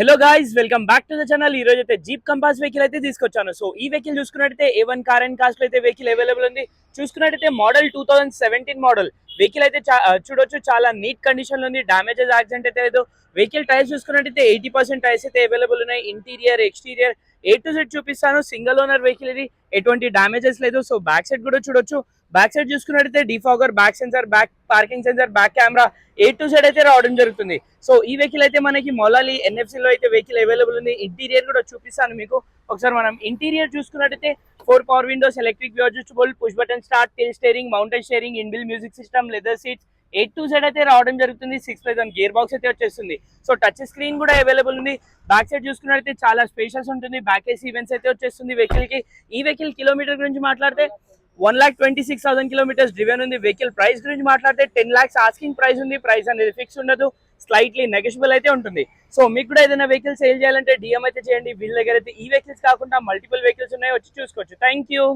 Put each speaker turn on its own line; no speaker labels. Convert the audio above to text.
Hello guys, welcome back to the channel. ఈ రోజు అయితే జీప్ కంపాస్ వెహికల్ అయితే తీసుకొచ్చాను. సో ఈ వెహికల్ చూసుకున్నట్టయితే A1 కార్ అండ్ కాస్ట్ లో అయితే వెహికల్ అవైలబుల్ ఉంది. చూసుకున్నట్టయితే మోడల్ 2017 మోడల్ వెహికల్ అయితే చూడొచ్చు, చాలా నీట్ కండిషన్ లో ఉంది. డామేజెస్ యాక్సిడెంట్ అయితే లేదు. వెహికల్ టైర్స్ చూసుకున్నట్టయితే 80% టైర్స్ అయితే అవైలబుల్ ఉన్నాయి. Interior exterior A to Z చూపిస్తాను. సింగిల్ ఓనర్ వెహికల్ ఇది, ఎటువంటి డామేజెస్ లేదు. సో బ్యాక్ సైడ్ కూడా చూడొచ్చు. బ్యాక్ సైడ్ చూసుకున్నట్టయితే defogger, back sensor, back parking sensor, back camera A to Z అయితే రావడం జరుగుతుంది. సో ఈ వెహికల్ అయితే మనకి మొలాలి NFC లో అయితే వెహికల్ అవైలబుల్ ఉంది. ఇంటీరియర్ కూడా చూపిస్తాను మీకు. ఒకసారి మనం ఇంటీరియర్ చూసుకున్నట్టయితే 4 power Windows, electric adjustable, push button start, till steering, mounted steering, ఇన్బిల్ music system, leather seats, A to Z అయితే రావడం జరుగుతుంది. 6+1 గేర్ బాక్స్ అయితే వచ్చేస్తుంది. సో టచ్ స్క్రీన్ కూడా అవైలబుల్ ఉంది. బ్యాక్ సైడ్ చూసుకున్నట్టయితే చాలా స్పేషియస్ ఉంటుంది. బ్యాక్ ఏసీ ఈవెంట్స్ అయితే వచ్చేస్తుంది వెహికల్ కి. ఈ వెహికల్ కిలోమీటర్ గురించి మాట్లాడితే 1,26,000 కిలోమీటర్స్ డ్రివెన్ ఉంది. వెహికల్ ప్రైస్ గురించి మాట్లాడితే 10 lakhs ఆస్కింగ్ ప్రైస్ ఉంది. ప్రైస్ అనేది ఫిక్స్ ఉండదు, స్లైట్లీ నెగోషియబుల్ అయితే ఉంటుంది. సో మీకు కూడా ఏదైనా వెహికల్ సేల్ చేయాలంటే DM అయితే చేయండి. వీళ్ళ దగ్గర అయితే ఈ వెహికల్స్ కాకుండా మల్టిపుల్ వెహికల్స్ ఉన్నాయి, వచ్చి చూసుకోవచ్చు. Thank you.